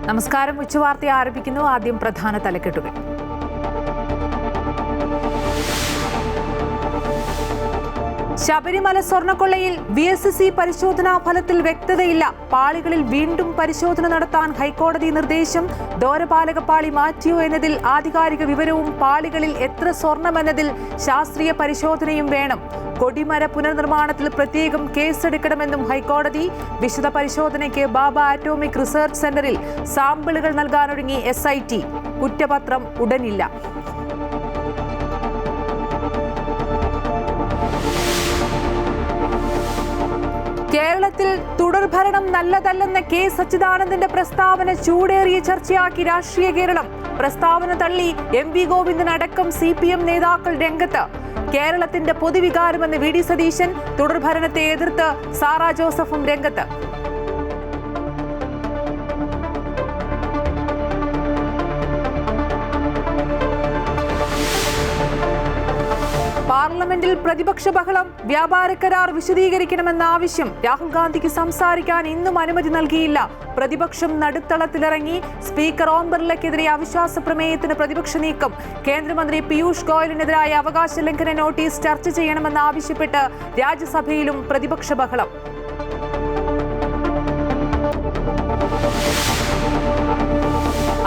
നമസ്കാരം. ഉച്ചവാർത്ത ആരംഭിക്കുന്നു. ആദ്യം പ്രധാന തലക്കെട്ടുകൾ. ശബരിമല സ്വർണ്ണക്കൊള്ളയിൽ VSC പരിശോധനാ ഫലത്തിൽ വ്യക്തതയില്ല. പാളികളിൽ വീണ്ടും പരിശോധന നടത്താൻ ഹൈക്കോടതി നിർദ്ദേശം. ദ്വാരപാലക പാളി മാറ്റിയോ എന്നതിൽ ആധികാരിക വിവരവും പാളികളിൽ എത്ര സ്വർണമെന്നതിൽ ശാസ്ത്രീയ പരിശോധനയും വേണം. കൊടിമര പുനർനിർമ്മാണത്തിൽ പ്രത്യേകം കേസെടുക്കണമെന്നും ഹൈക്കോടതി. വിശദ പരിശോധനയ്ക്ക് ബാബ ആറ്റോമിക് റിസർച്ച് സെന്ററിൽ സാമ്പിളുകൾ നൽകാനൊരുങ്ങി SIT. കുറ്റപത്രം ഉടനില്ല. കേരളത്തിൽ തുടർഭരണം നല്ലതല്ലെന്ന K. സച്ചിദാനന്ദന്റെ പ്രസ്താവന ചൂടേറിയ ചർച്ചയാക്കി രാഷ്ട്രീയ കേരളം. പ്രസ്താവന തള്ളി MV ഗോവിന്ദൻ അടക്കം CPM നേതാക്കൾ രംഗത്ത്. കേരളത്തിന്റെ പൊതുവികാരമെന്ന് VD സതീശൻ. തുടർഭരണത്തെ എതിർത്ത് സാറാ ജോസഫും രംഗത്ത്. പാർലമെന്റിൽ പ്രതിപക്ഷ ബഹളം. വ്യാപാര കരാർ വിശദീകരിക്കണമെന്ന ആവശ്യം. രാഹുൽ ഗാന്ധിക്ക് സംസാരിക്കാൻ ഇന്നും അനുമതി നൽകിയില്ല. പ്രതിപക്ഷം നടുത്തളത്തിലിറങ്ങി. സ്പീക്കർ ഓം ബിർളയ്ക്കെതിരെ അവിശ്വാസ പ്രമേയത്തിന് പ്രതിപക്ഷ നീക്കം. കേന്ദ്രമന്ത്രി പീയൂഷ് ഗോയലിനെതിരായ അവകാശ ലംഘന നോട്ടീസ് ചർച്ച ചെയ്യണമെന്നാവശ്യപ്പെട്ട് രാജ്യസഭയിലും പ്രതിപക്ഷ ബഹളം.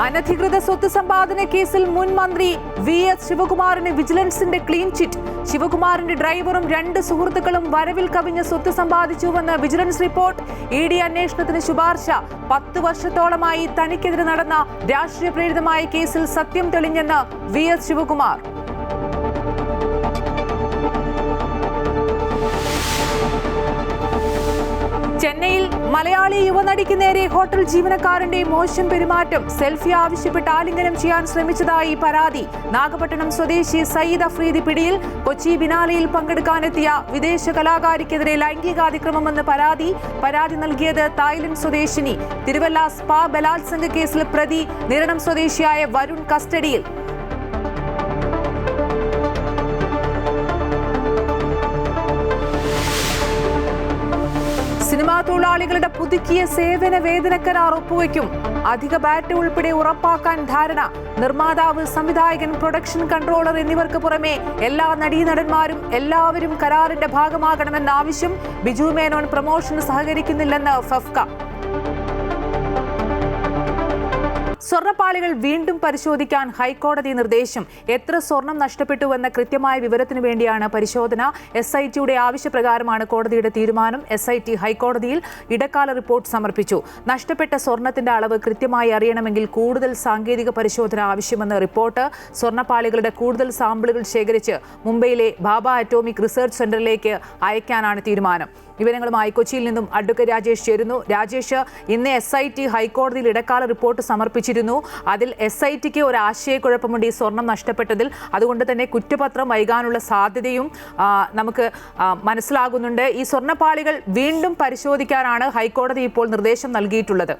അനധികൃത സ്വത്ത് സമ്പാദന കേസിൽ മുൻ മന്ത്രി VS ശിവകുമാറിന് വിജിലൻസിന്റെ ക്ലീൻ ചിറ്റ്. ശിവകുമാറിന്റെ ഡ്രൈവറും 2 സുഹൃത്തുക്കളും വരവിൽ കവിഞ്ഞ സ്വത്ത് സമ്പാദിച്ചുവെന്ന് വിജിലൻസ് റിപ്പോർട്ട്. ED അന്വേഷണത്തിന് ശുപാർശ. 10 വർഷത്തോളമായി തനിക്കെതിരെ നടന്ന രാഷ്ട്രീയ പ്രേരിതമായ കേസിൽ സത്യം തെളിഞ്ഞെന്ന് VS ശിവകുമാർ. ചെന്നൈയിൽ മലയാളി യുവനടിക്ക് നേരെ ഹോട്ടൽ ജീവനക്കാരന്റെ മോശം പെരുമാറ്റം. സെൽഫി ആവശ്യപ്പെട്ട് ആലിംഗനം ചെയ്യാൻ ശ്രമിച്ചതായി പരാതി. നാഗപട്ടണം സ്വദേശി സയ്യിദ് അഫ്രീദി പിടിയിൽ. കൊച്ചി ബിനാലയിൽ പങ്കെടുക്കാനെത്തിയ വിദേശ കലാകാരിക്കെതിരെ ലൈംഗികാതിക്രമമെന്ന് പരാതി നൽകിയത് തായ്ലൻഡ് സ്വദേശിനി. തിരുവല്ല സ്പാ ബലാത്സംഗ കേസിൽ പ്രതി നിരണം സ്വദേശിയായ വരുൺ കസ്റ്റഡിയിൽ. സിനിമാ തൊഴിലാളികളുടെ പുതുക്കിയ സേവന വേതന കരാർ ഒപ്പുവയ്ക്കും. അധിക ബാറ്റ് ഉൾപ്പെടെ ഉറപ്പാക്കാൻ ധാരണ. നിർമ്മാതാവ്, സംവിധായകൻ, പ്രൊഡക്ഷൻ കൺട്രോളർ എന്നിവർക്ക് പുറമെ എല്ലാ നടീനടന്മാരും എല്ലാവരും കരാറിന്റെ ഭാഗമാകണമെന്ന ആവശ്യം. ബിജു മേനോൻ പ്രമോഷന് സഹകരിക്കുന്നില്ലെന്ന് ഫെഫ്ക. സ്വർണ്ണപ്പാളികൾ വീണ്ടും പരിശോധിക്കാൻ ഹൈക്കോടതി നിർദ്ദേശം. എത്ര സ്വർണം നഷ്ടപ്പെട്ടുവെന്ന കൃത്യമായ വിവരത്തിനു വേണ്ടിയാണ് പരിശോധന. SITയുടെ ആവശ്യപ്രകാരമാണ് കോടതിയുടെ തീരുമാനം. SIT ഹൈക്കോടതിയിൽ ഇടക്കാല റിപ്പോർട്ട് സമർപ്പിച്ചു. നഷ്ടപ്പെട്ട സ്വർണത്തിന്റെ അളവ് കൃത്യമായി അറിയണമെങ്കിൽ കൂടുതൽ സാങ്കേതിക പരിശോധന ആവശ്യമെന്ന് റിപ്പോർട്ട്. സ്വർണ്ണപ്പാളികളുടെ കൂടുതൽ സാമ്പിളുകൾ ശേഖരിച്ച് മുംബൈയിലെ ബാബ ആറ്റോമിക് റിസർച്ച് സെന്ററിലേക്ക് അയക്കാനാണ് തീരുമാനം. വിവരങ്ങളുമായി കൊച്ചിയിൽ നിന്നും അഡ്വക്കേറ്റ് രാജേഷ് ചേരുന്നു. രാജേഷ്, ഇന്ന് SIT ഹൈക്കോടതിയിൽ ഇടക്കാല റിപ്പോർട്ട് സമർപ്പിച്ചിരുന്നു. അതിൽ SITക്ക് ഒരു ആശയക്കുഴപ്പമുണ്ട് ഈ സ്വർണം നഷ്ടപ്പെട്ടതിൽ. അതുകൊണ്ട് തന്നെ കുറ്റപത്രം വൈകാനുള്ള സാധ്യതയും നമുക്ക് മനസ്സിലാകുന്നുണ്ട്. ഈ സ്വർണ്ണപ്പാളികൾ വീണ്ടും പരിശോധിക്കാനാണ് ഹൈക്കോടതി ഇപ്പോൾ നിർദ്ദേശം നൽകിയിട്ടുള്ളത്.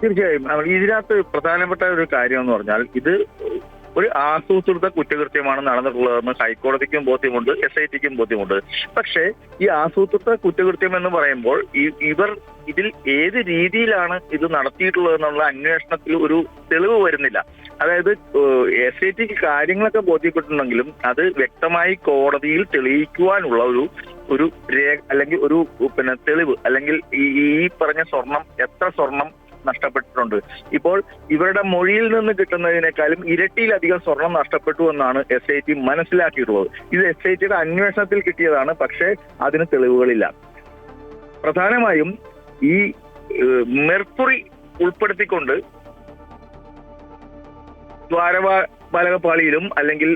തീർച്ചയായും ഇതിനകത്ത് പ്രധാനപ്പെട്ട ഒരു കാര്യം എന്ന് പറഞ്ഞാൽ ഇത് ഒരു ആസൂത്രിത കുറ്റകൃത്യമാണ് നടന്നിട്ടുള്ളതെന്ന് ഹൈക്കോടതിക്കും ബോധ്യമുണ്ട്, SITക്കും ബോധ്യമുണ്ട്. പക്ഷേ ഈ ആസൂത്രിത കുറ്റകൃത്യം എന്ന് പറയുമ്പോൾ ഇവർ ഇതിൽ ഏത് രീതിയിലാണ് ഇത് നടത്തിയിട്ടുള്ളതെന്നുള്ള അന്വേഷണത്തിൽ ഒരു തെളിവ് വരുന്നില്ല. അതായത് SITക്ക് കാര്യങ്ങളൊക്കെ ബോധ്യപ്പെട്ടിട്ടുണ്ടെങ്കിലും അത് വ്യക്തമായി കോടതിയിൽ തെളിയിക്കുവാനുള്ള ഒരു രേഖ അല്ലെങ്കിൽ ഒരു തെളിവ് അല്ലെങ്കിൽ ഈ പറഞ്ഞ സ്വർണം എത്ര സ്വർണം നഷ്ടപ്പെട്ടിട്ടുണ്ട്. ഇപ്പോൾ ഇവരുടെ മൊഴിയിൽ നിന്ന് കിട്ടുന്നതിനേക്കാളും ഇരട്ടിയിലധികം സ്വർണം നഷ്ടപ്പെട്ടു എന്നാണ് SIT മനസ്സിലാക്കിയിട്ടുള്ളത്. ഇത് SITയുടെ അന്വേഷണത്തിൽ കിട്ടിയതാണ്. പക്ഷേ അതിന് തെളിവുകളില്ല. പ്രധാനമായും ഈ മെർക്കുറി ഉൾപ്പെടുത്തിക്കൊണ്ട് ദ്വാരപാലകപ്പാളിയിലും അല്ലെങ്കിൽ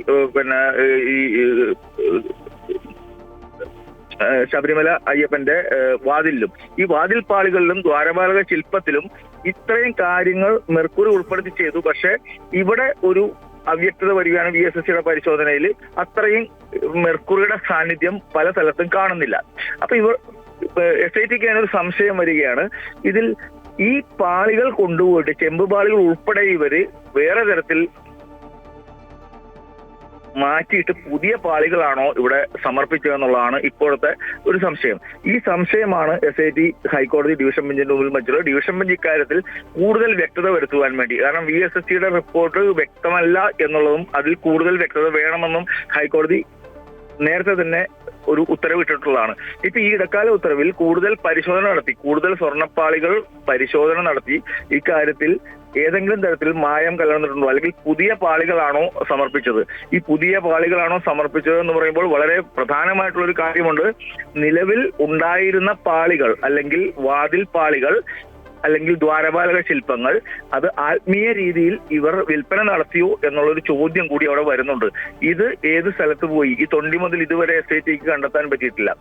ഈ ശബരിമല അയ്യപ്പന്റെ വാതിലിലും ഈ വാതിൽ പാളികളിലും ദ്വാരപാലക ശില്പത്തിലും ഇത്രയും കാര്യങ്ങൾ മെർക്കുറി ഉൾപ്പെടുത്തി ചെയ്തു. പക്ഷെ ഇവിടെ ഒരു അവ്യക്തത വരികയാണ്. VSSയുടെ പരിശോധനയിൽ അത്രയും മെർക്കുറിയുടെ സാന്നിധ്യം പല സ്ഥലത്തും കാണുന്നില്ല. അപ്പൊ SITക്ക് ഒരു സംശയം വരികയാണ്. ഇതിൽ ഈ പാളികൾ കൊണ്ടുപോയിട്ട് ചെമ്പ് പാളികൾ ഉൾപ്പെടെ ഇവര് വേറെ തരത്തിൽ മാറ്റിയിട്ട് പുതിയ പാളികളാണോ ഇവിടെ സമർപ്പിച്ചതെന്നുള്ളതാണ് ഇപ്പോഴത്തെ ഒരു സംശയം. ഈ സംശയമാണ് SIT ഹൈക്കോടതി ഡിവിഷൻ ബെഞ്ചിന്റെ മുമ്പിൽ വെച്ചുള്ളത്. ഡിവിഷൻ ബെഞ്ച് ഇക്കാര്യത്തിൽ കൂടുതൽ വ്യക്തത വരുത്തുവാൻ വേണ്ടി, കാരണം VSSCയുടെ റിപ്പോർട്ട് വ്യക്തമല്ല എന്നുള്ളതും അതിൽ കൂടുതൽ വ്യക്തത വേണമെന്നും ഹൈക്കോടതി നേരത്തെ തന്നെ ഒരു ഉത്തരവിട്ടിട്ടുള്ളതാണ്. ഇപ്പൊ ഈ ഇടക്കാല ഉത്തരവിൽ കൂടുതൽ പരിശോധന നടത്തി, കൂടുതൽ സ്വർണ്ണപ്പാളികൾ പരിശോധന നടത്തി ഇക്കാര്യത്തിൽ ഏതെങ്കിലും തരത്തിൽ മായം കലർന്നിട്ടുണ്ടോ അല്ലെങ്കിൽ പുതിയ പാളികളാണോ സമർപ്പിച്ചത്. ഈ പുതിയ പാളികളാണോ സമർപ്പിച്ചത് എന്ന് പറയുമ്പോൾ വളരെ പ്രധാനമായിട്ടുള്ള ഒരു കാര്യമുണ്ട്. നിലവിൽ ഉണ്ടായിരുന്ന പാളികൾ അല്ലെങ്കിൽ വാതിൽ പാളികൾ അല്ലെങ്കിൽ ദ്വാരപാലക ശില്പങ്ങൾ അത് ആത്മീയ രീതിയിൽ ഇവർ വിൽപ്പന നടത്തിയോ എന്നുള്ളൊരു ചോദ്യം കൂടി അവിടെ വരുന്നുണ്ട്. ഇത് ഏത് സ്ഥലത്ത് പോയി? ഈ തൊണ്ടി മുതൽ ഇതുവരെ SITക്ക് കണ്ടെത്താൻ പറ്റിയിട്ടില്ല.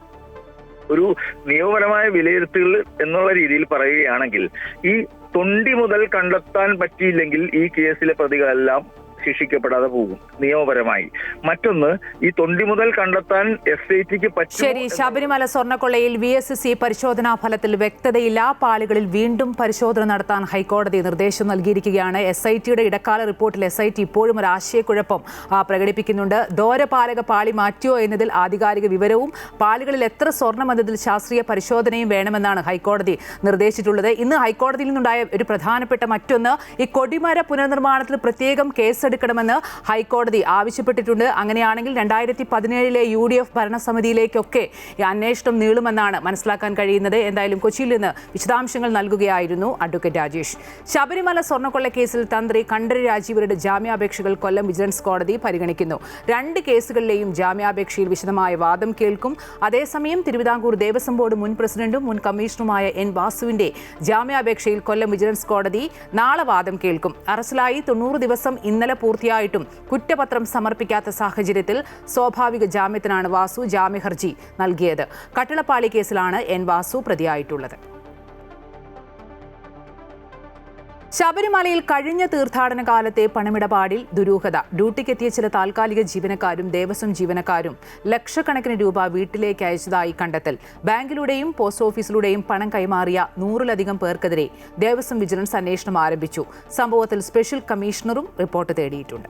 ഒരു നിയമപരമായ വിലയിരുത്തൽ എന്നുള്ള രീതിയിൽ പറയുകയാണെങ്കിൽ ഈ തൊണ്ടി മുതൽ കണ്ടെത്താൻ പറ്റിയില്ലെങ്കിൽ ഈ കേസിലെ പ്രതികളെല്ലാം ശിക്ഷിക്കപ്പെടാതെ പോകും നിയമപരമായി. മറ്റൊന്ന്, ഈ തൊണ്ടി മുതൽ കണ്ടെത്താൻ SITക്ക് പറ്റും. ശരി, ശബരിമല സ്വർണ്ണക്കൊള്ളയിൽ VSSC പരിശോധനാ ഫലത്തിൽ വ്യക്തതയില്ല. പാളികളിൽ വീണ്ടും പരിശോധന നടത്താൻ ഹൈക്കോടതി നിർദ്ദേശം നൽകിയിരിക്കുകയാണ്. SITയുടെ ഇടക്കാല റിപ്പോർട്ടിൽ SIT ഇപ്പോഴും ഒരു ആശയക്കുഴപ്പം പ്രകടിപ്പിക്കുന്നുണ്ട്. ദ്വാരപാലക പാളി മാറ്റിയോ എന്നതിൽ ആധികാരിക വിവരവും പാളികളിൽ എത്ര സ്വർണം എന്നതിൽ ശാസ്ത്രീയ പരിശോധനയും വേണമെന്നാണ് ഹൈക്കോടതി നിർദ്ദേശിച്ചിട്ടുള്ളത്. ഇന്ന് ഹൈക്കോടതിയിൽ നിന്നുണ്ടായ ഒരു പ്രധാനപ്പെട്ട മറ്റൊന്ന്, ഈ കൊടിമര പുനർനിർമ്മാണത്തിൽ പ്രത്യേകം കേസെടുക്കണമെന്ന് ഹൈക്കോടതി ആവശ്യപ്പെട്ടിട്ടുണ്ട്. അങ്ങനെയാണെങ്കിൽ 2017 UDF ഭരണസമിതിയിലേക്കൊക്കെ ഈ അന്വേഷണം നീളുമെന്നാണ് മനസ്സിലാക്കാൻ കഴിയുന്നത്. എന്തായാലും കൊച്ചിയിൽ നിന്ന് വിശദാംശങ്ങൾ നൽകുകയായിരുന്നു അഡ്വക്കേറ്റ് രാജേഷ്. ശബരിമല സ്വർണ്ണക്കൊള്ള കേസിൽ തന്ത്രി കണ്ഠരര് രാജീവരുടെ ജാമ്യാപേക്ഷകൾ കൊല്ലം വിജിലൻസ് കോടതി പരിഗണിക്കുന്നു. 2 കേസുകളിലെയും ജാമ്യാപേക്ഷയിൽ വിശദമായ വാദം കേൾക്കും. അതേസമയം തിരുവിതാംകൂർ ദേവസ്വം ബോർഡ് മുൻ പ്രസിഡന്റും മുൻ കമ്മീഷണറുമായ N. വാസുവിന്റെ ജാമ്യാപേക്ഷയിൽ കൊല്ലം വിജിലൻസ് കോടതി നാളെ വാദം കേൾക്കും. അറസ്റ്റിലായി 90 ദിവസം ഇന്നലെ പൂർത്തിയായിട്ടും കുറ്റപത്രം സമർപ്പിക്കാത്ത സാഹചര്യത്തിൽ സ്വാഭാവിക ജാമ്യത്തിനാണ് വാസു ജാമ്യഹർജി നൽകിയത്. കട്ടിളപ്പാളി കേസിലാണ് N. വാസു പ്രതിയായിട്ടുള്ളത്. ശബരിമലയിൽ കഴിഞ്ഞ തീർത്ഥാടന കാലത്തെ പണമിടപാടിൽ ദുരൂഹത. ഡ്യൂട്ടിക്കെത്തിയ ചില താൽക്കാലിക ജീവനക്കാരും ദേവസ്വം ജീവനക്കാരും ലക്ഷക്കണക്കിന് രൂപ വീട്ടിലേക്ക് അയച്ചതായി കണ്ടെത്തൽ. ബാങ്കിലൂടെയും പോസ്റ്റ് ഓഫീസിലൂടെയും പണം കൈമാറിയ 100-ലധികം പേർക്കെതിരെ ദേവസ്വം വിജിലൻസ് അന്വേഷണം ആരംഭിച്ചു. സംഭവത്തിൽ സ്പെഷ്യൽ കമ്മീഷണറും റിപ്പോർട്ട് തേടിയിട്ടുണ്ട്.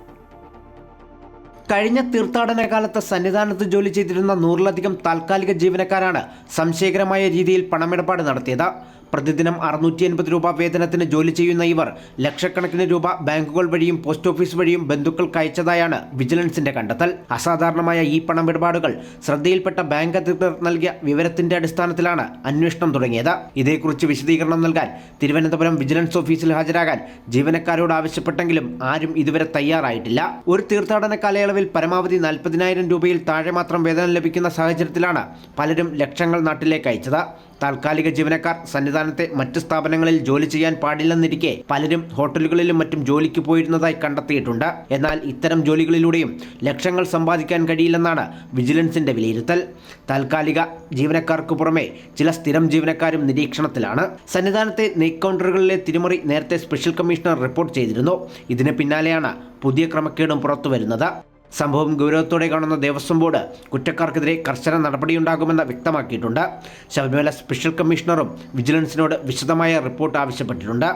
കഴിഞ്ഞ തീർത്ഥാടന കാലത്ത് സന്നിധാനത്ത് ജോലി ചെയ്തിരുന്ന 100-ലധികം താൽക്കാലിക ജീവനക്കാരാണ് സംശയകരമായ രീതിയിൽ പണമിടപാട് നടത്തിയത്. പ്രതിദിനം 680 രൂപ വേതനത്തിന് ജോലി ചെയ്യുന്ന ഇവർ ലക്ഷക്കണക്കിന് രൂപ ബാങ്കുകൾ വഴിയും പോസ്റ്റ് ഓഫീസ് വഴിയും ബന്ധുക്കൾക്ക് അയച്ചതായാണ് വിജിലൻസിന്റെ കണ്ടെത്തൽ. അസാധാരണമായ ഈ പണമിടപാടുകൾ ശ്രദ്ധയിൽപ്പെട്ട ബാങ്ക് അധികൃതർ നൽകിയ വിവരത്തിന്റെ അടിസ്ഥാനത്തിലാണ് അന്വേഷണം തുടങ്ങിയത്. ഇതേക്കുറിച്ച് വിശദീകരണം നൽകാൻ തിരുവനന്തപുരം വിജിലൻസ് ഓഫീസിൽ ഹാജരാകാൻ ജീവനക്കാരോട് ആവശ്യപ്പെട്ടെങ്കിലും ആരും ഇതുവരെ തയ്യാറായിട്ടില്ല. ഒരു തീർത്ഥാടന കാലയളവിൽ പരമാവധി 40,000 രൂപയിൽ താഴെ മാത്രം വേതനം ലഭിക്കുന്ന സാഹചര്യത്തിലാണ് പലരും ലക്ഷങ്ങൾ നാട്ടിലേക്ക് അയച്ചത്. താൽക്കാലിക ജീവനക്കാർ സന്നിധാനത്തെ മറ്റ് സ്ഥാപനങ്ങളിൽ ജോലി ചെയ്യാൻ പാടില്ലെന്നിരിക്കെ പലരും ഹോട്ടലുകളിലും മറ്റും ജോലിക്ക് പോയിരുന്നതായി കണ്ടെത്തിയിട്ടുണ്ട്. എന്നാൽ ഇത്തരം ജോലികളിലൂടെയും ലക്ഷങ്ങൾ സമ്പാദിക്കാൻ കഴിയില്ലെന്നാണ് വിജിലൻസിന്റെ വിലയിരുത്തൽ. താൽക്കാലിക ജീവനക്കാർക്ക് പുറമെ ചില സ്ഥിരം ജീവനക്കാരും നിരീക്ഷണത്തിലാണ്. സന്നിധാനത്തെ നെയ്ക് കൗണ്ടറുകളിലെ തിരിമറി നേരത്തെ സ്പെഷ്യൽ കമ്മീഷണർ റിപ്പോർട്ട് ചെയ്തിരുന്നു. ഇതിന് പിന്നാലെയാണ് പുതിയ ക്രമക്കേടും പുറത്തുവരുന്നത്. സംഭവം ഗൗരവത്തോടെ കാണുന്ന ദേവസ്വം ബോർഡ് കുറ്റക്കാർക്കെതിരെ കർശന നടപടിയുണ്ടാകുമെന്ന് വ്യക്തമാക്കിയിട്ടുണ്ട്. ശബരിമല സ്പെഷ്യൽ കമ്മീഷണറും വിജിലൻസിനോട് വിശദമായ റിപ്പോർട്ട് ആവശ്യപ്പെട്ടിട്ടുണ്ട്.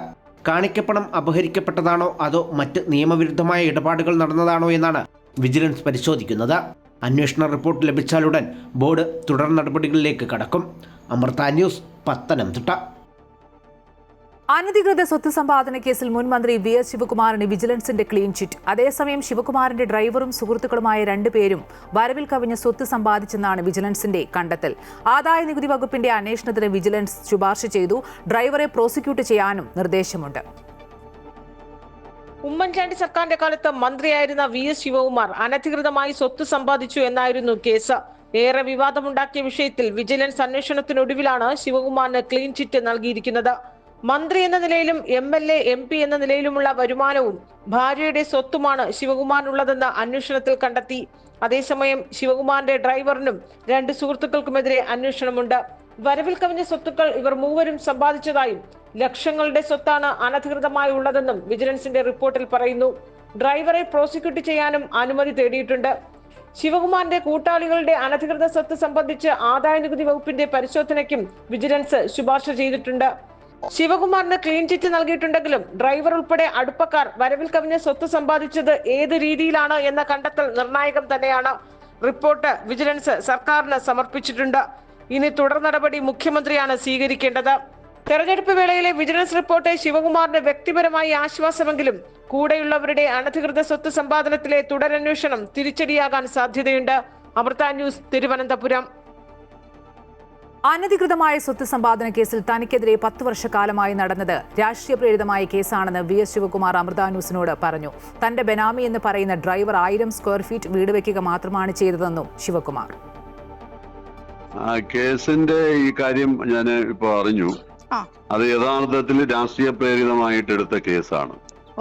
കാണിക്കപ്പണം അപഹരിക്കപ്പെട്ടതാണോ അതോ മറ്റ് നിയമവിരുദ്ധമായ ഇടപാടുകൾ നടന്നതാണോ എന്നാണ് വിജിലൻസ് പരിശോധിക്കുന്നത്. അന്വേഷണ റിപ്പോർട്ട് ലഭിച്ചാലുടൻ ബോർഡ് തുടർ നടപടികളിലേക്ക് കടക്കും. അമൃത ന്യൂസ്, പത്തനംതിട്ട. അനധികൃത സ്വത്ത് സമ്പാദന കേസിൽ മുൻ മന്ത്രി VS ശിവകുമാറിന് വിജിലൻസിന്റെ ക്ലീൻ ചിറ്റ്. അതേസമയം ശിവകുമാറിന്റെ ഡ്രൈവറും സുഹൃത്തുക്കളുമായ 2 പേരും വരവിൽ കവിഞ്ഞ സ്വത്ത് സമ്പാദിച്ചെന്നാണ് വിജിലൻസിന്റെ കണ്ടെത്തൽ. ആദായ നികുതി വകുപ്പിന്റെ അന്വേഷണത്തിന് വിജിലൻസ് ശുപാർശ ചെയ്തു. ഡ്രൈവറെ പ്രോസിക്യൂട്ട് ചെയ്യാനും നിർദ്ദേശമുണ്ട്. ഉമ്മൻചാണ്ടി സർക്കാരിന്റെ കാലത്ത് മന്ത്രിയായിരുന്ന VS ശിവകുമാർ അനധികൃതമായി സ്വത്ത് സമ്പാദിച്ചു എന്നായിരുന്നു കേസ്. ഏറെ വിവാദമുണ്ടാക്കിയ വിഷയത്തിൽ വിജിലൻസ് അന്വേഷണത്തിനൊടുവിലാണ് ശിവകുമാറിന് ക്ലീൻ ചിറ്റ് നൽകിയിരിക്കുന്നത്. മന്ത്രി എന്ന നിലയിലും MLA MP എന്ന നിലയിലുമുള്ള വരുമാനവും ഭാര്യയുടെ സ്വത്തുമാണ് ശിവകുമാറിനുള്ളതെന്ന് അന്വേഷണത്തിൽ കണ്ടെത്തി. അതേസമയം ശിവകുമാറിന്റെ ഡ്രൈവറിനും 2 സുഹൃത്തുക്കൾക്കുമെതിരെ അന്വേഷണമുണ്ട്. വരവിൽ കവിഞ്ഞ സ്വത്തുക്കൾ ഇവർ മൂവരും സമ്പാദിച്ചതായും ലക്ഷങ്ങളുടെ സ്വത്താണ് അനധികൃതമായി ഉള്ളതെന്നും വിജിലൻസിന്റെ റിപ്പോർട്ടിൽ പറയുന്നു. ഡ്രൈവറെ പ്രോസിക്യൂട്ട് ചെയ്യാനും അനുമതി തേടിയിട്ടുണ്ട്. ശിവകുമാറിന്റെ കൂട്ടാളികളുടെ അനധികൃത സ്വത്ത് സംബന്ധിച്ച് ആദായ നികുതി വകുപ്പിന്റെ പരിശോധനയ്ക്കും വിജിലൻസ് ശുപാർശ ചെയ്തിട്ടുണ്ട്. ശിവകുമാറിന് ക്ലീൻ ചിറ്റ് നൽകിയിട്ടുണ്ടെങ്കിലും ഡ്രൈവർ ഉൾപ്പെടെ അടുപ്പക്കാർ വരവിൽ കവിഞ്ഞ സ്വത്ത് സമ്പാദിച്ചത് ഏത് രീതിയിലാണ് എന്ന കണ്ടെത്തൽ നിർണായകം തന്നെയാണ്. റിപ്പോർട്ട് വിജിലൻസ് സർക്കാരിന് സമർപ്പിച്ചിട്ടുണ്ട്. ഇനി തുടർ നടപടി മുഖ്യമന്ത്രിയാണ് സ്വീകരിക്കേണ്ടത്. തെരഞ്ഞെടുപ്പ് വേളയിലെ വിജിലൻസ് റിപ്പോർട്ട് ശിവകുമാറിന് വ്യക്തിപരമായി ആശ്വാസമെങ്കിലും കൂടെയുള്ളവരുടെ അനധികൃത സ്വത്ത് സമ്പാദനത്തിലെ തുടരന്വേഷണം തിരിച്ചടിയാകാൻ സാധ്യതയുണ്ട്. അമൃത ന്യൂസ്, തിരുവനന്തപുരം. അനധികൃതമായ സ്വത്ത് സമ്പാദന കേസിൽ തനിക്കെതിരെ 10 വർഷക്കാലമായി നടന്നത് രാഷ്ട്രീയ പ്രേരിതമായ കേസാണെന്ന് VS ശിവകുമാർ അമൃത ന്യൂസിനോട് പറഞ്ഞു. തന്റെ ബെനാമി എന്ന് പറയുന്ന ഡ്രൈവർ 1000 സ്ക്വയർ ഫീറ്റ് വീട് വയ്ക്കുക മാത്രമാണ് ചെയ്തതെന്നും ശിവകുമാർ. കേസിന്റെ ഈ കാര്യം ഞാൻ ഇപ്പോൾ അറിഞ്ഞു. അത് യഥാർത്ഥത്തിൽ രാഷ്ട്രീയ പ്രേരിതമായിട്ട് എടുത്ത കേസാണ്.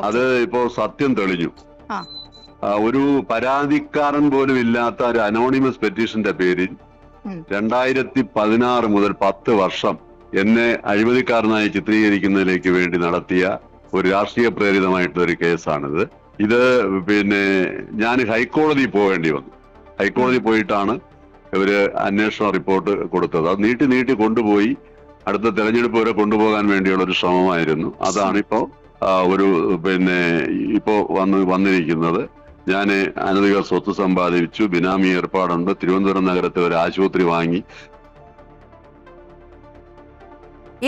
അത് ഇപ്പോ സത്യം തെളിഞ്ഞു. ഒരു പരാതിക്കാരൻ പോലും ഇല്ലാത്ത ഒരു അനോണിമസ് പെറ്റീഷന്റെ പേരിൽ 2016 മുതൽ 10 വർഷം എന്നെ അഴിമതിക്കാരനായി ചിത്രീകരിക്കുന്നതിലേക്ക് വേണ്ടി നടത്തിയ ഒരു രാഷ്ട്രീയ പ്രേരിതമായിട്ടുള്ള ഒരു കേസാണിത്. ഇത് ഞാൻ ഹൈക്കോടതി പോകേണ്ടി വന്നു. ഹൈക്കോടതി പോയിട്ടാണ് ഇവര് അന്വേഷണ റിപ്പോർട്ട് കൊടുത്തത്. അത് നീട്ടി കൊണ്ടുപോയി അടുത്ത തെരഞ്ഞെടുപ്പ് വരെ കൊണ്ടുപോകാൻ വേണ്ടിയുള്ള ഒരു ശ്രമമായിരുന്നു. അതാണ് ഇപ്പോ വന്നിരിക്കുന്നത്. ഞാൻ അനധികൃത സ്വത്ത് സമ്പാദിച്ചു, ബിനാമി ഏർപ്പാടുണ്ട്, തിരുവനന്തപുരം നഗരത്തിൽ ഒരു ആശുപത്രി വാങ്ങി.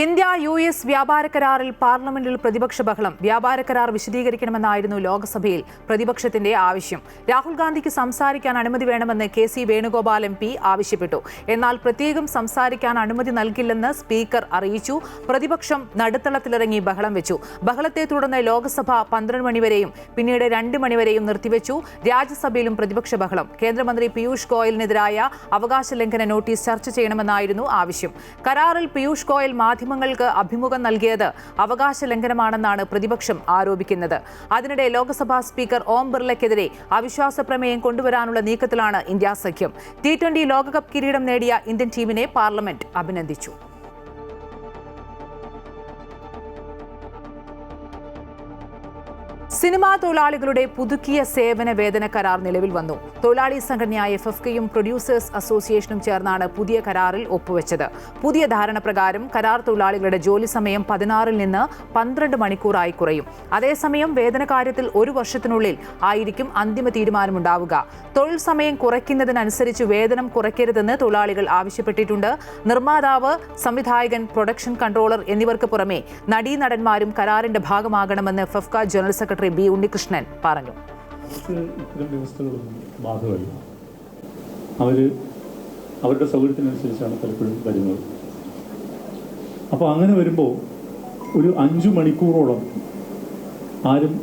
ഇന്ത്യ US വ്യാപാര കരാറിൽ പാർലമെന്റിൽ പ്രതിപക്ഷ ബഹളം. വ്യാപാര കരാർ വിശദീകരിക്കണമെന്നായിരുന്നു ലോക്സഭയിൽ പ്രതിപക്ഷത്തിന്റെ ആവശ്യം. രാഹുൽ ഗാന്ധിക്ക് സംസാരിക്കാൻ അനുമതി വേണമെന്ന് KC വേണുഗോപാൽ MP ആവശ്യപ്പെട്ടു. എന്നാൽ പ്രത്യേകം സംസാരിക്കാൻ അനുമതി നൽകില്ലെന്ന് സ്പീക്കർ അറിയിച്ചു. പ്രതിപക്ഷം നടുത്തളത്തിലിറങ്ങി ബഹളം വെച്ചു. ബഹളത്തെ തുടർന്ന് ലോക്സഭ 12 മണിവരെയും പിന്നീട് 2 മണിവരെയും നിർത്തിവെച്ചു. രാജ്യസഭയിലും പ്രതിപക്ഷ ബഹളം. കേന്ദ്രമന്ത്രി പീയൂഷ് ഗോയലിനെതിരായ അവകാശ ലംഘന നോട്ടീസ് ചർച്ച ചെയ്യണമെന്നായിരുന്നു ആവശ്യം. കരാറിൽ പീയൂഷ് ഗോയൽ മാധ്യമങ്ങൾക്ക് അഭിമുഖം നൽകിയത് അവകാശ ലംഘനമാണെന്നാണ് പ്രതിപക്ഷം ആരോപിക്കുന്നത്. അതിനിടെ ലോക്സഭാ സ്പീക്കർ ഓം ബിർളയ്ക്കെതിരെ അവിശ്വാസ പ്രമേയം കൊണ്ടുവരാനുള്ള നീക്കത്തിലാണ് ഇന്ത്യ സഖ്യം. T20 ലോകകപ്പ് കിരീടം നേടിയ ഇന്ത്യൻ ടീമിനെ പാർലമെന്റ് അഭിനന്ദിച്ചു. സിനിമാ തൊഴിലാളികളുടെ പുതുക്കിയ സേവന വേതന കരാർ നിലവിൽ വന്നു. തൊഴിലാളി സംഘടനയായ FFKയും പ്രൊഡ്യൂസേഴ്സ് അസോസിയേഷനും ചേർന്നാണ് പുതിയ കരാറിൽ ഒപ്പുവെച്ചത്. പുതിയ ധാരണ പ്രകാരം കരാർ തൊഴിലാളികളുടെ ജോലി സമയം 16 നിന്ന് 12 മണിക്കൂറായി കുറയും. അതേസമയം വേതന കാര്യത്തിൽ 1 വർഷത്തിനുള്ളിൽ ആയിരിക്കും അന്തിമ തീരുമാനമുണ്ടാവുക. തൊഴിൽ സമയം കുറയ്ക്കുന്നതിനനുസരിച്ച് വേതനം കുറയ്ക്കരുതെന്ന് തൊഴിലാളികൾ ആവശ്യപ്പെട്ടിട്ടുണ്ട്. നിർമ്മാതാവ്, സംവിധായകൻ, പ്രൊഡക്ഷൻ കൺട്രോളർ എന്നിവർക്ക് പുറമെ നടീനടന്മാരും കരാറിന്റെ ഭാഗമാകണമെന്ന് FFK general secretary B. Unnikrishnan പറഞ്ഞു. ഇത്തരം വ്യവസ്ഥകളൊന്നും ബാധകമല്ല. അവരുടെ സൗകര്യത്തിനനുസരിച്ചാണ് പലപ്പോഴും വരുന്നത്. അപ്പോൾ അങ്ങനെ വരുമ്പോൾ ഒരു 5 മണിക്കൂറോളം ആരും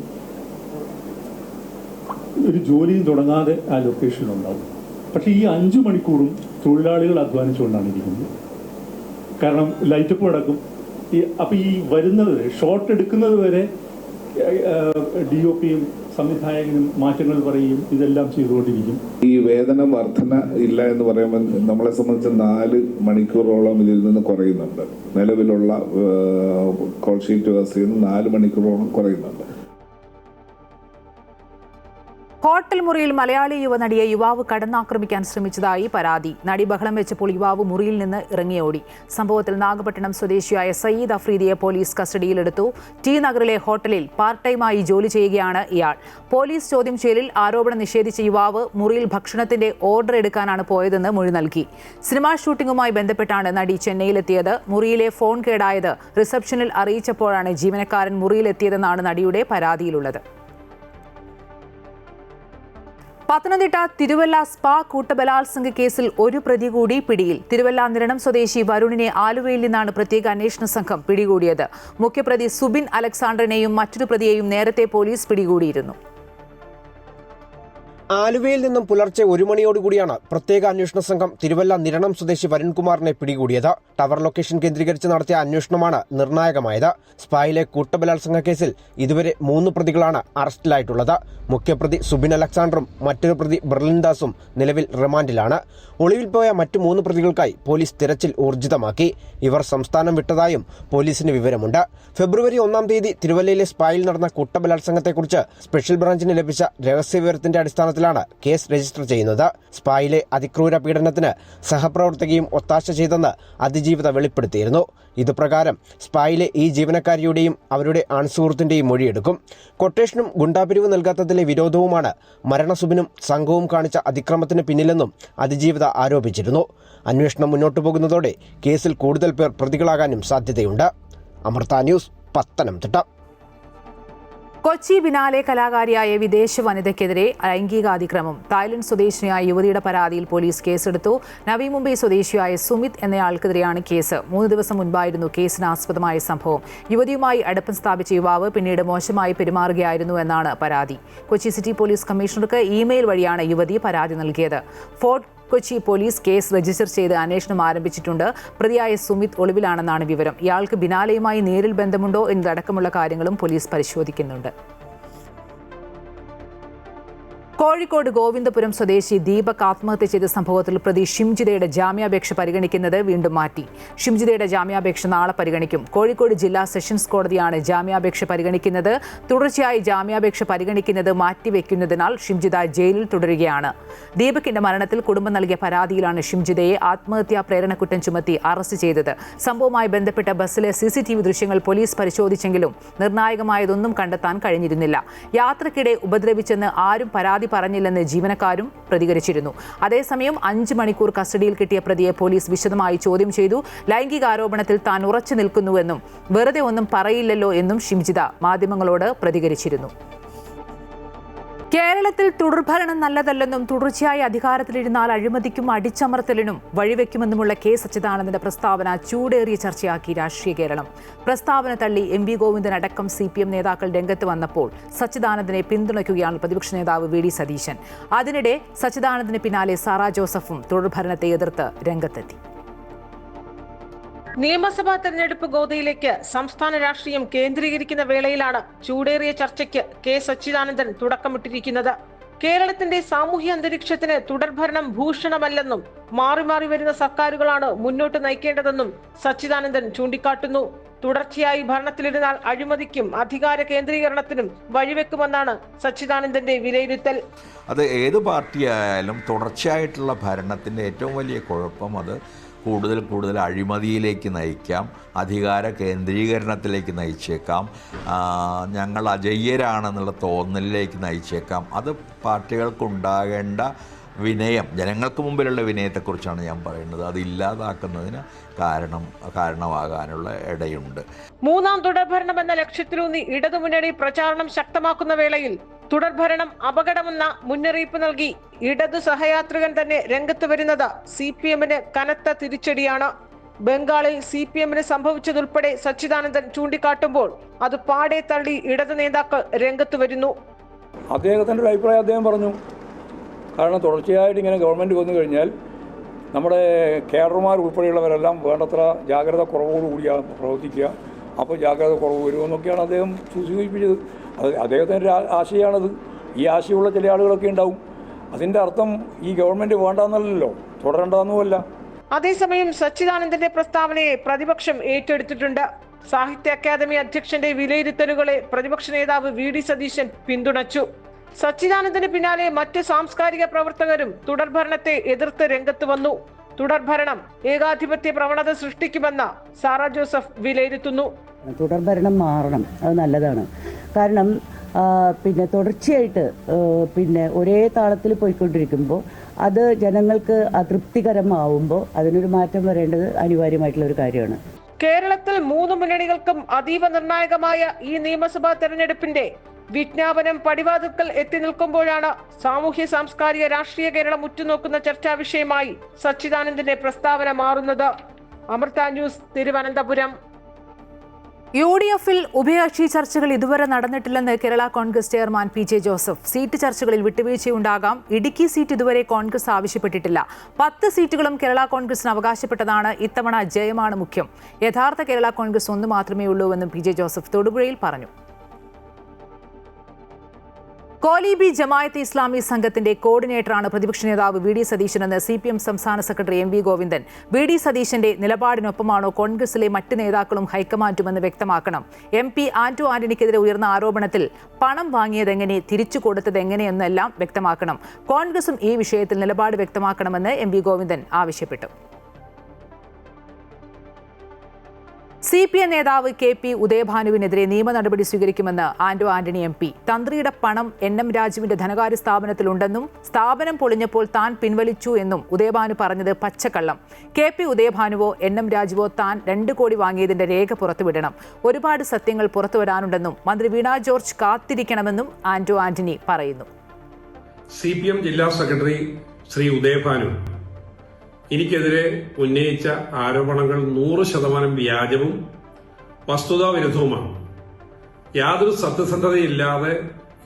ഒരു ജോലിയും തുടങ്ങാതെ ആ ലൊക്കേഷനിലുണ്ടാവും. പക്ഷേ ഈ 5 മണിക്കൂറും തൊഴിലാളികൾ അധ്വാനിച്ചുകൊണ്ടാണ് ഇരിക്കുന്നത്. കാരണം ലൈറ്റപ്പ് അടക്കും. അപ്പോൾ ഈ വരുന്നത് ഷോട്ട് എടുക്കുന്നത് വരെ DOPയും സംവിധായകനും മാറ്റങ്ങൾ പറയും, ഇതെല്ലാം ചെയ്തുകൊണ്ടിരിക്കും. ഈ വേതന വർധന ഇല്ല എന്ന് പറയുമ്പോൾ നമ്മളെ സംബന്ധിച്ച് 4 മണിക്കൂറോളം ഇതിൽ നിന്ന് കുറയുന്നുണ്ട്. നിലവിലുള്ള കോൾ ഷീറ്റ് വ്യവസ്ഥയിൽ നിന്ന് 4 മണിക്കൂറോളം കുറയുന്നുണ്ട്. ഹോട്ടൽ മുറിയിൽ മലയാളി യുവനടിയെ യുവാവ് കടന്നാക്രമിക്കാൻ ശ്രമിച്ചതായി പരാതി. നടി ബഹളം വെച്ചപ്പോൾ യുവാവ് മുറിയിൽ നിന്ന് ഇറങ്ങിയോടി. സംഭവത്തിൽ നാഗപട്ടണം സ്വദേശിയായ സയ്യിദ് അഫ്രീദിയെ പോലീസ് കസ്റ്റഡിയിലെടുത്തു. T നഗറിലെ ഹോട്ടലിൽ പാർട്ട് ടൈമായി ജോലി ചെയ്യുകയാണ് ഇയാൾ. പോലീസ് ചോദ്യം ചെയ്യലിൽ ആരോപണം നിഷേധിച്ച യുവാവ് മുറിയിൽ ഭക്ഷണത്തിന്റെ ഓർഡർ എടുക്കാനാണ് പോയതെന്ന് മൊഴി നൽകി. സിനിമാ ഷൂട്ടിംഗുമായി ബന്ധപ്പെട്ടാണ് നടി ചെന്നൈയിലെത്തിയത്. മുറിയിലെ ഫോൺ കേടായത് റിസപ്ഷനിൽ അറിയിച്ചപ്പോഴാണ് ജീവനക്കാരൻ മുറിയിലെത്തിയതെന്നാണ് നടിയുടെ പരാതിയിലുള്ളത്. പത്തനംതിട്ട തിരുവല്ല സ്പാ കൂട്ടബലാത്സംഗ കേസിൽ 1 പ്രതി കൂടി പിടിയിൽ. തിരുവല്ല നിരണം സ്വദേശി വരുണിനെ ആലുവയിൽ നിന്നാണ് പ്രത്യേക അന്വേഷണ സംഘം പിടികൂടിയത്. മുഖ്യപ്രതി സുബിൻ അലക്സാണ്ടറിനെയും മറ്റൊരു പ്രതിയെയും നേരത്തെ പോലീസ് പിടികൂടിയിരുന്നു. ആലുവയിൽ നിന്നും പുലർച്ചെ 1 മണിയോടുകൂടിയാണ് പ്രത്യേക അന്വേഷണ സംഘം തിരുവല്ല നിരണം സ്വദേശി വരുൺകുമാറിനെ പിടികൂടിയത്. ടവർ ലൊക്കേഷൻ കേന്ദ്രീകരിച്ച് നടത്തിയ അന്വേഷണമാണ് നിർണായകമായത്. സ്പായിലെ കൂട്ടബലാത്സംഗ കേസിൽ ഇതുവരെ 3 പ്രതികളാണ് അറസ്റ്റിലായിട്ടുള്ളത്. മുഖ്യപ്രതി സുബിൻ അലക്സാണ്ടറും മറ്റൊരു പ്രതി ബെർലിൻദാസും നിലവിൽ റിമാൻഡിലാണ്. ഒളിവിൽ പോയ മറ്റു 3 പ്രതികൾക്കായി പോലീസ് തിരച്ചിൽ ഊർജിതമാക്കി. ഇവർ സംസ്ഥാനം വിട്ടതായും പോലീസിന് വിവരമുണ്ട്. ഫെബ്രുവരി 1-ാം തീയതി തിരുവല്ലയിലെ സ്പായിൽ നടന്ന കൂട്ടബലാത്സംഗത്തെക്കുറിച്ച് സ്പെഷ്യൽ ബ്രാഞ്ചിന് ലഭിച്ച രഹസ്യവിവരത്തിന്റെ അടിസ്ഥാനത്തിലാണ് കേസ് രജിസ്റ്റർ ചെയ്യുന്നത്. സ്പായിലെ അതിക്രൂര പീഡനത്തിന് സഹപ്രവർത്തകയും ഒത്താശ ചെയ്തെന്ന് അതിജീവിത വെളിപ്പെടുത്തിയിരുന്നു. ഇതുപ്രകാരം സ്പായിലെ ഈ ജീവനക്കാരിയുടെയും അവരുടെ ആൺസുഹൃത്തിന്റെയും മൊഴിയെടുക്കും. കൊട്ടേഷനും ഗുണ്ടാപിരിവ് നൽകാത്തതിലെ വിരോധവുമാണ് മരണസുബിനും സംഘവും കാണിച്ച അതിക്രമത്തിന് പിന്നിലെന്നും അതിജീവിത ആരോപിച്ചിരുന്നു. അന്വേഷണം മുന്നോട്ടു പോകുന്നതോടെ കേസിൽ കൂടുതൽ പേർ പ്രതികളാകാനും സാധ്യതയുണ്ട്. അമൃത ന്യൂസ്, പത്തനംതിട്ട. കൊച്ചി ബിനാലെ കലാകാരിയായ വിദേശ വനിതയ്ക്കെതിരെ ലൈംഗികാതിക്രമം. തായ്ലൻഡ് സ്വദേശിനിയായ യുവതിയുടെ പരാതിയിൽ പോലീസ് കേസെടുത്തു. നവി മുംബൈ സ്വദേശിയായ സുമിത് എന്നയാൾക്കെതിരെയാണ് കേസ്. 3 ദിവസം മുൻപായിരുന്നു കേസിന് ആസ്പദമായ സംഭവം. യുവതിയുമായി അടുപ്പം സ്ഥാപിച്ച യുവാവ് പിന്നീട് മോശമായി പെരുമാറുകയായിരുന്നു എന്നാണ് പരാതി. കൊച്ചി സിറ്റി പോലീസ് കമ്മീഷണർക്ക് ഇമെയിൽ വഴിയാണ് യുവതി പരാതി നൽകിയത്. Fort Kochi police case register ചെയ്ത് അന്വേഷണം ആരംഭിച്ചിട്ടുണ്ട്. പ്രതിയായ സുമിത് ഒളിവിലാണെന്നാണ് വിവരം. ഇയാൾക്ക് ബിനാലെയുമായി നേരിൽ ബന്ധമുണ്ടോ എന്നതടക്കമുള്ള കാര്യങ്ങളും പോലീസ് പരിശോധിക്കുന്നുണ്ട്. കോഴിക്കോട് ഗോവിന്ദപുരം സ്വദേശി ദീപക് ആത്മഹത്യ ചെയ്ത സംഭവത്തിൽ പ്രതി ഷിംജിതയുടെ ജാമ്യാപേക്ഷ പരിഗണിക്കുന്നത് വീണ്ടും മാറ്റി. ഷിംജിതയുടെ ജാമ്യാപേക്ഷ നാളെ പരിഗണിക്കും. കോഴിക്കോട് ജില്ലാ സെഷൻസ് കോടതിയാണ് ജാമ്യാപേക്ഷ പരിഗണിക്കുന്നത്. തുടർച്ചയായി ജാമ്യാപേക്ഷ പരിഗണിക്കുന്നത് മാറ്റിവെക്കുന്നതിനാൽ ഷിംജിത ജയിലിൽ തുടരുകയാണ്. ദീപകിന്റെ മരണത്തിൽ കുടുംബം നൽകിയ പരാതിയിലാണ് ഷിംജിതയെ ആത്മഹത്യാ പ്രേരണക്കുറ്റം ചുമത്തി അറസ്റ്റ് ചെയ്തത്. സംഭവവുമായി ബന്ധപ്പെട്ട ബസ്സിലെ CCTV ദൃശ്യങ്ങൾ പോലീസ് പരിശോധിച്ചെങ്കിലും നിർണായകമായതൊന്നും കണ്ടെത്താൻ കഴിഞ്ഞിരുന്നില്ല. യാത്രക്കിടെ ഉപദ്രവിച്ചെന്ന് ആരും പരാതി പറഞ്ഞില്ലെന്ന് ജീവനക്കാരും പ്രതികരിച്ചിരുന്നു. അതേസമയം 5 മണിക്കൂർ കസ്റ്റഡിയിൽ കിട്ടിയ പ്രതിയെ പോലീസ് വിശദമായി ചോദ്യം ചെയ്തു. ലൈംഗികാരോപണത്തിൽ താൻ ഉറച്ചു നിൽക്കുന്നുവെന്നും വെറുതെ ഒന്നും പറയില്ലല്ലോ എന്നും ഷിംജിത മാധ്യമങ്ങളോട് പ്രതികരിച്ചിരുന്നു. കേരളത്തിൽ തുടർഭരണം നല്ലതല്ലെന്നും തുടർച്ചയായി അധികാരത്തിലിരുന്നാൽ അഴിമതിക്കും അടിച്ചമർത്തലിനും വഴിവെക്കുമെന്നുമുള്ള കെ സച്ചിദാനന്ദന്റെ പ്രസ്താവന ചൂടേറിയ ചർച്ചയാക്കി രാഷ്ട്രീയ കേരളം. പ്രസ്താവന തള്ളി MV ഗോവിന്ദൻ അടക്കം CPM നേതാക്കൾ രംഗത്ത് വന്നപ്പോൾ സച്ചിദാനന്ദനെ പിന്തുണയ്ക്കുകയാണ് പ്രതിപക്ഷ നേതാവ് VD സതീശൻ. അതിനിടെ സച്ചിദാനന്ദന് പിന്നാലെ സാറാ ജോസഫും തുടർഭരണത്തെ എതിർത്ത് രംഗത്തെത്തി. നിയമസഭാ തെരഞ്ഞെടുപ്പ് ഗോതയിലേക്ക് സംസ്ഥാന രാഷ്ട്രീയം കേന്ദ്രീകരിക്കുന്ന വേളയിലാണ് ചൂടേറിയ ചർച്ചയ്ക്ക് കെ സച്ചിദാനന്ദൻ തുടക്കമിട്ടിരിക്കുന്നത്. കേരളത്തിന്റെ സാമൂഹ്യ അന്തരീക്ഷത്തിന് തുടർഭരണം ഭൂഷണമല്ലെന്നും മാറി മാറി വരുന്ന സർക്കാരുകളാണ് മുന്നോട്ട് നയിക്കേണ്ടതെന്നും സച്ചിദാനന്ദൻ ചൂണ്ടിക്കാട്ടുന്നു. തുടർച്ചയായി ഭരണത്തിലിരുന്നാൽ അഴിമതിക്കും അധികാര കേന്ദ്രീകരണത്തിനും വഴിവെക്കുമെന്നാണ് സച്ചിദാനന്ദന്റെ വിലയിരുത്തൽ. അത് ഏത് പാർട്ടിയായാലും തുടർച്ചയായിട്ടുള്ള ഭരണത്തിന്റെ ഏറ്റവും വലിയ കുഴപ്പം അത് കൂടുതൽ അഴിമതിയിലേക്ക് നയിക്കാം, അധികാര കേന്ദ്രീകരണത്തിലേക്ക് നയിച്ചേക്കാം, ഞങ്ങൾ അജയ്യരാണെന്നുള്ള തോന്നലിലേക്ക് നയിച്ചേക്കാം. അത് പാർട്ടികൾക്കുണ്ടാകേണ്ട വിനയം, ജനങ്ങൾക്ക് മുമ്പിലുള്ള വിനയത്തെക്കുറിച്ചാണ് ഞാൻ പറയുന്നത്. അത് ഇല്ലാതാക്കുന്നതിന് കാരണമാകാനുള്ള ഇടയുണ്ട്. 3ാം തുടർഭരണം എന്ന ലക്ഷ്യത്തിലൂന്നി ഇടതുമുന്നണി പ്രചാരണം ശക്തമാക്കുന്ന വേളയിൽ തുടർഭരണം അപകടമെന്ന മുന്നറിയിപ്പ് നൽകി ഇടതു സഹയാത്രികൻ തന്നെ രംഗത്ത് വരുന്നത് CPM-ന് കനത്ത തിരിച്ചടിയാണ്. ബംഗാളിൽ CPM-ന് സംഭവിച്ചതുൾപ്പെടെ സച്ചിദാനന്ദൻ ചൂണ്ടിക്കാട്ടുമ്പോൾ അത് പാടെ തള്ളി ഇടതു നേതാക്കൾ രംഗത്ത് വരുന്നു. അദ്ദേഹത്തിൻ്റെ ഒരു അഭിപ്രായം അദ്ദേഹം പറഞ്ഞു. കാരണം തുടർച്ചയായിട്ട് ഇങ്ങനെ ഗവൺമെൻറ് വന്നു കഴിഞ്ഞാൽ നമ്മുടെ കേഡർമാർ ഉൾപ്പെടെയുള്ളവരെല്ലാം വേണ്ടത്ര ജാഗ്രത കുറവോടുകൂടിയാണ് പ്രവർത്തിക്കുക. അപ്പോൾ ജാഗ്രത കുറവ് വരുമെന്നൊക്കെയാണ് അദ്ദേഹം സൂചിപ്പിച്ചത്. അത് അദ്ദേഹത്തിൻ്റെ ആശയമാണത്. ഈ ആശയമുള്ള ചില ആളുകളൊക്കെ ഉണ്ടാവും. അതിൻ്റെ അർത്ഥം ഈ ഗവൺമെൻറ് വേണ്ടെന്നല്ലോ, തുടരണ്ടെന്നുമല്ല. അതേസമയം സച്ചിദാനന്ദന്റെ പ്രസ്താവനയെ പ്രതിപക്ഷം ഏറ്റെടുത്തിട്ടുണ്ട്. സാഹിത്യ അക്കാദമി അധ്യക്ഷന്റെ വിലയിരുത്തലുകളെ പ്രതിപക്ഷ നേതാവ് VD സതീശൻ പിന്തുണച്ചു. സച്ചിദാനന്ദന് പിന്നാലെ മറ്റ് സാംസ്കാരിക പ്രവർത്തകരും തുടർഭരണത്തെ എതിർത്ത് രംഗത്ത് വന്നു. തുടർഭരണം ഏകാധിപത്യ പ്രവണത സൃഷ്ടിക്കുമെന്ന് സാറാ ജോസഫ് വിലയിരുത്തുന്നു. തുടർഭരണം മാറണം, അത് നല്ലതാണ്. കാരണം തുടർച്ചയായിട്ട് ഒരേ താളത്തിൽ പോയിക്കൊണ്ടിരിക്കുമ്പോൾ അത് ജനങ്ങൾക്ക് അതൃപ്തികരമാവുമ്പോൾ അതിനൊരു മാറ്റം വരേണ്ടത് അനിവാര്യമായിട്ടുള്ള ഒരു കാര്യമാണ്. കേരളത്തിൽ 3 മുന്നണികൾക്കും അതീവ നിർണായകമായ ഈ നിയമസഭാ തെരഞ്ഞെടുപ്പിന്റെ വിജ്ഞാപനം പടിവാതിൽക്കൽ എത്തി നിൽക്കുമ്പോഴാണ് സാമൂഹ്യ സാംസ്കാരിക രാഷ്ട്രീയ കേരളം ഉറ്റുനോക്കുന്ന ചർച്ചാ വിഷയമായി സച്ചിദാനന്ദന്റെ പ്രസ്താവന മാറുന്നത്. അമൃത ന്യൂസ്, തിരുവനന്തപുരം. UDF-ൽ ഉഭയകക്ഷി ചർച്ചകൾ ഇതുവരെ നടന്നിട്ടില്ലെന്ന് Kerala Congress chairman PJ Joseph. Seat ചർച്ചകളിൽ വിട്ടുവീഴ്ചയുണ്ടാകാം. ഇടുക്കി സീറ്റ് ഇതുവരെ കോൺഗ്രസ് ആവശ്യപ്പെട്ടിട്ടില്ല. 10 സീറ്റുകളും കേരള കോൺഗ്രസിന് അവകാശപ്പെട്ടതാണ്. ഇത്തവണ ജയമാണ് മുഖ്യം. യഥാർത്ഥ കേരള കോൺഗ്രസ് ഒന്ന് മാത്രമേ ഉള്ളൂവെന്നും PJ ജോസഫ് തൊടുപുഴയിൽ പറഞ്ഞു. കോലീബി ജമായത്ത് ഇസ്ലാമി സംഘത്തിന്റെ കോർഡിനേറ്ററാണ് പ്രതിപക്ഷ നേതാവ് VD സതീശനെന്ന് CPM സംസ്ഥാന സെക്രട്ടറി MV ഗോവിന്ദൻ. VD സതീശന്റെ നിലപാടിനൊപ്പമാണോ കോൺഗ്രസിലെ മറ്റ് നേതാക്കളും ഹൈക്കമാൻഡുമെന്ന് വ്യക്തമാക്കണം. MP ആന്റോ ആന്റണിക്കെതിരെ ഉയർന്ന ആരോപണത്തിൽ പണം വാങ്ങിയതെങ്ങനെ, തിരിച്ചു കൊടുത്തതെങ്ങനെയെന്നെല്ലാം വ്യക്തമാക്കണം. കോൺഗ്രസും ഈ വിഷയത്തിൽ നിലപാട് വ്യക്തമാക്കണമെന്ന് MV ഗോവിന്ദൻ ആവശ്യപ്പെട്ടു. CPM നേതാവ് KP ഉദയഭാനുവിനെതിരെ നിയമ നടപടി സ്വീകരിക്കുമെന്ന് ആന്റോ ആന്റണി MP. തന്ത്രിയുടെ പണം NM രാജുവിന്റെ ധനകാര്യ സ്ഥാപനത്തിലുണ്ടെന്നും സ്ഥാപനം പൊളിഞ്ഞപ്പോൾ താൻ പിൻവലിച്ചു എന്നും ഉദയഭാനു പറഞ്ഞത് പച്ചക്കള്ളം. KP ഉദയഭാനുവോ NM രാജുവോ താൻ 2 കോടി വാങ്ങിയതിന്റെ രേഖ പുറത്തുവിടണം. ഒരുപാട് സത്യങ്ങൾ പുറത്തുവരാനുണ്ടെന്നും മന്ത്രി വീണ ജോർജ് കാത്തിരിക്കണമെന്നും ആന്റോ ആന്റണി പറയുന്നു. CPM ജില്ലാ സെക്രട്ടറി ശ്രീ ഉദയഭാനു എനിക്കെതിരെ ഉന്നയിച്ച ആരോപണങ്ങൾ 100% വ്യാജവും വസ്തുതാവിരുദ്ധവുമാണ്. യാതൊരു സത്യസന്ധതയില്ലാതെ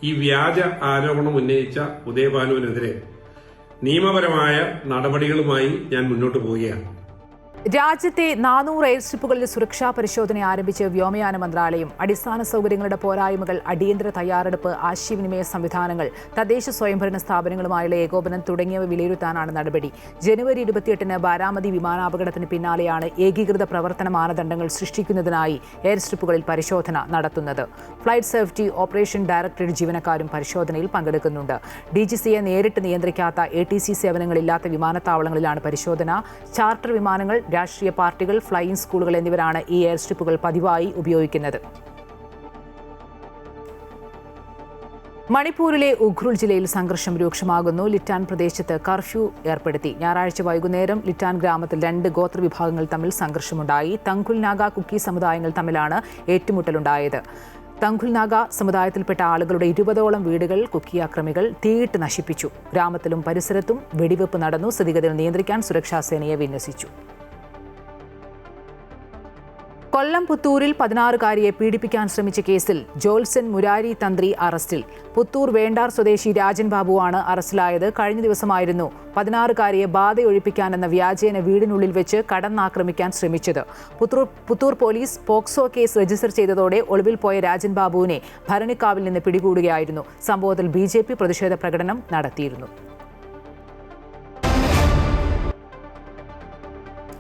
ഈ വ്യാജ ആരോപണം ഉന്നയിച്ച ഉദയഭാനുവിനെതിരെ നിയമപരമായ നടപടികളുമായി ഞാൻ മുന്നോട്ട് പോവുകയാണ്. രാജ്യത്തെ 400 എയർ സ്ട്രിപ്പുകളിൽ സുരക്ഷാ പരിശോധന ആരംഭിച്ച് വ്യോമയാന മന്ത്രാലയം. അടിസ്ഥാന സൗകര്യങ്ങളുടെ പോരായ്മകൾ, അടിയന്തര തയ്യാറെടുപ്പ്, ആശയവിനിമയ സംവിധാനങ്ങൾ, തദ്ദേശ സ്വയംഭരണ സ്ഥാപനങ്ങളുമായുള്ള ഏകോപനം തുടങ്ങിയവ വിലയിരുത്താനാണ് നടപടി. ജനുവരി 28-ന് ബാരാമതി വിമാനാപകടത്തിന് പിന്നാലെയാണ് ഏകീകൃത പ്രവർത്തന മാനദണ്ഡങ്ങൾ സൃഷ്ടിക്കുന്നതിനായി എയർ സ്ട്രിപ്പുകളിൽ പരിശോധന നടത്തുന്നത്. ഫ്ലൈറ്റ് സേഫ്റ്റി ഓപ്പറേഷൻ ഡയറക്ടറേറ്റ് ജീവനക്കാരും പരിശോധനയിൽ പങ്കെടുക്കുന്നുണ്ട്. DGCയെ നേരിട്ട് നിയന്ത്രിക്കാത്ത ATC സേവനങ്ങളില്ലാത്ത വിമാനത്താവളങ്ങളിലാണ് പരിശോധന. ചാർട്ടർ വിമാനങ്ങൾ, രാഷ്ട്രീയ പാർട്ടികൾ, ഫ്ലൈയിംഗ് സ്കൂളുകൾ എന്നിവരാണ് ഈ എയർ സ്ട്രിപ്പുകൾ പതിവായി ഉപയോഗിക്കുന്നത്. മണിപ്പൂരിലെ ഉഖ്രുൽ ജില്ലയിൽ സംഘർഷം രൂക്ഷമാകുന്നു. ലിറ്റാൻ പ്രദേശത്ത് കർഫ്യൂ ഏർപ്പെടുത്തി. ഞായറാഴ്ച വൈകുന്നേരം ലിറ്റാൻ ഗ്രാമത്തിൽ 2 ഗോത്രവിഭാഗങ്ങൾ തമ്മിൽ സംഘർഷമുണ്ടായി. തങ്കുൽ നാഗ, കുക്കി സമുദായങ്ങൾ തമ്മിലാണ് ഏറ്റുമുട്ടലുണ്ടായത്. തങ്കുൽ നാഗ സമുദായത്തിൽപ്പെട്ട ആളുകളുടെ 20ഓളം വീടുകൾ കുക്കി ആക്രമികൾ തീയിട്ട് നശിപ്പിച്ചു. ഗ്രാമത്തിലും പരിസരത്തും വെടിവെപ്പ് നടന്നു. സ്ഥിതിഗതികൾ നിയന്ത്രിക്കാൻ സുരക്ഷാ സേനയെ വിന്യസിച്ചു. കൊല്ലം പുത്തൂരിൽ 16-കാരിയെ പീഡിപ്പിക്കാൻ ശ്രമിച്ച കേസിൽ ജോത്സൻ മുരാരി തന്ത്രി അറസ്റ്റിൽ. പുത്തൂർ വേണ്ടാർ സ്വദേശി രാജൻ ബാബുവാണ് അറസ്റ്റിലായത്. കഴിഞ്ഞ ദിവസമായിരുന്നു 16-കാരിയെ ബാധയൊഴിപ്പിക്കാനെന്ന വ്യാജേന വീടിനുള്ളിൽ വെച്ച് കടന്നാക്രമിക്കാൻ ശ്രമിച്ചത്. Puthur police POCSO case register ചെയ്തതോടെ ഒളിവിൽ പോയ രാജൻ ബാബുവിനെ ഭരണിക്കാവിൽ നിന്ന് പിടികൂടുകയായിരുന്നു. സംഭവത്തിൽ BJP പ്രതിഷേധ പ്രകടനം നടത്തിയിരുന്നു.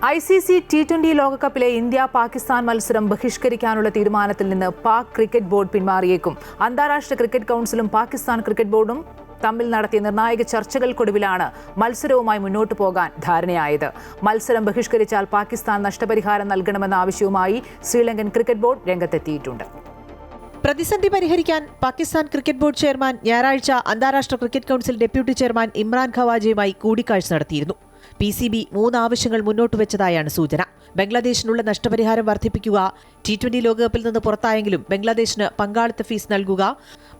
ICC T20 ലോകകപ്പിലെ ഇന്ത്യ-പാകിസ്ഥാൻ മത്സരം ബഹിഷ്കരിക്കാനുള്ള തീരുമാനത്തിൽ നിന്ന് പാക് ക്രിക്കറ്റ് ബോർഡ് പിന്മാറിയേക്കും. അന്താരാഷ്ട്ര ക്രിക്കറ്റ് കൗൺസിലും പാകിസ്ഥാൻ ക്രിക്കറ്റ് ബോർഡും തമ്മിൽ നടത്തിയ നിർണായക ചർച്ചകൾക്കൊടുവിലാണ് മത്സരവുമായി മുന്നോട്ടു പോകാൻ ധാരണയായത്. മത്സരം ബഹിഷ്കരിച്ചാൽ പാകിസ്ഥാൻ നഷ്ടപരിഹാരം നൽകണമെന്ന ആവശ്യവുമായി ശ്രീലങ്കൻ ക്രിക്കറ്റ് ബോർഡ് രംഗത്തെത്തിയിട്ടുണ്ട്. പ്രതിസന്ധി പരിഹരിക്കാൻ പാകിസ്ഥാൻ ക്രിക്കറ്റ് ബോർഡ് ചെയർമാൻ ഞായറാഴ്ച അന്താരാഷ്ട്ര cricket council deputy chairman Imran ഖവാജയുമായി കൂടിക്കാഴ്ച നടത്തിയിരുന്നു. PCB 3 ആവശ്യങ്ങൾ മുന്നോട്ട് വെച്ചതായാണ് സൂചന. ബംഗ്ലാദേശിനുള്ള നഷ്ടപരിഹാരം വർദ്ധിപ്പിക്കുക, T20 ലോകകപ്പിൽ നിന്ന് പുറത്തായെങ്കിലും ബംഗ്ലാദേശിന് പങ്കാളിത്ത ഫീസ് നൽകുക,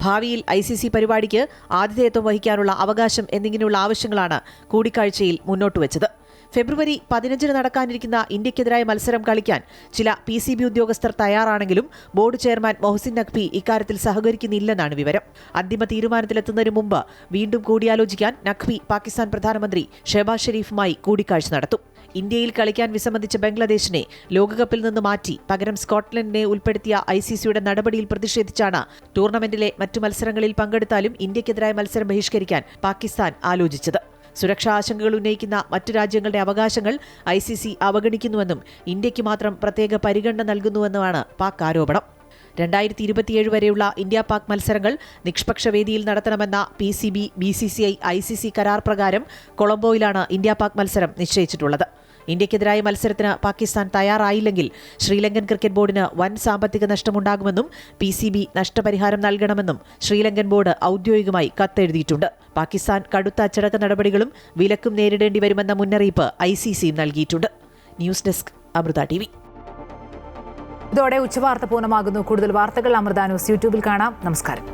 ഭാവിയിൽ ICC പരിപാടിക്ക് ആതിഥേയത്വം വഹിക്കാനുള്ള അവകാശം എന്നിങ്ങനെയുള്ള ആവശ്യങ്ങളാണ് കൂടിക്കാഴ്ചയിൽ മുന്നോട്ട് വെച്ചത്. ഫെബ്രുവരി 15-ന് നടക്കാനിരിക്കുന്ന ഇന്ത്യക്കെതിരായ മത്സരം കളിക്കാൻ ചില PCB ഉദ്യോഗസ്ഥർ തയ്യാറാണെങ്കിലും ബോർഡ് ചെയർമാൻ മൊഹസിൻ നഖ്വി ഇക്കാര്യത്തിൽ സഹകരിക്കുന്നില്ലെന്നാണ് വിവരം. അന്തിമ തീരുമാനത്തിലെത്തുന്നതിന് മുമ്പ് വീണ്ടും കൂടിയാലോചിക്കാൻ നഖ്വി പാകിസ്ഥാൻ പ്രധാനമന്ത്രി ഷെഹബാസ് ഷെരീഫുമായി കൂടിക്കാഴ്ച നടത്തും. ഇന്ത്യയിൽ കളിക്കാൻ വിസമ്മതിച്ച ബംഗ്ലാദേശിനെ ലോകകപ്പിൽ നിന്ന് മാറ്റി പകരം സ്കോട്ട്ലൻഡിനെ ഉൾപ്പെടുത്തിയ ICCയുടെ നടപടിയിൽ പ്രതിഷേധിച്ചാണ് ടൂർണമെന്റിലെ മറ്റു മത്സരങ്ങളിൽ പങ്കെടുത്താലും ഇന്ത്യക്കെതിരായ മത്സരം ബഹിഷ്കരിക്കാൻ പാകിസ്ഥാൻ ആലോചിച്ചത്. സുരക്ഷാ ആശങ്കകൾ ഉന്നയിക്കുന്ന മറ്റു രാജ്യങ്ങളുടെ അവകാശങ്ങൾ ICC അവഗണിക്കുന്നുവെന്നും ഇന്ത്യക്ക് മാത്രം പ്രത്യേക പരിഗണന നൽകുന്നുവെന്നുമാണ് പാക് ആരോപണം. 2027 വരെയുള്ള ഇന്ത്യ-പാക് മത്സരങ്ങൾ നിഷ്പക്ഷ വേദിയിൽ നടത്തണമെന്ന PCB BCCI ICC കരാർ പ്രകാരം കൊളംബോയിലാണ് ഇന്ത്യ-പാക് മത്സരം നിശ്ചയിച്ചിട്ടുള്ളത്. ഇന്ത്യക്കെതിരായ മത്സരത്തിന് പാകിസ്ഥാൻ തയ്യാറായില്ലെങ്കിൽ ശ്രീലങ്കൻ ക്രിക്കറ്റ് ബോർഡിന് വൻ സാമ്പത്തിക നഷ്ടമുണ്ടാകുമെന്നും PCB നഷ്ടപരിഹാരം നൽകണമെന്നും ശ്രീലങ്കൻ ബോർഡ് ഔദ്യോഗികമായി കത്തെഴുതിയിട്ടുണ്ട്. പാകിസ്ഥാൻ കടുത്ത അച്ചടക്ക നടപടികളും വിലക്കും നേരിടേണ്ടി വരുമെന്ന മുന്നറിയിപ്പ് ICC നൽകിയിട്ടുണ്ട്. News desk Amrita TV. ഇതോടെ ഉച്ചവാർത്ത പൂർണ്ണമാകുന്നു. കൂടുതൽ വാർത്തകൾ അമൃത ന്യൂസ് യൂട്യൂബിൽ കാണാം. നമസ്കാരം.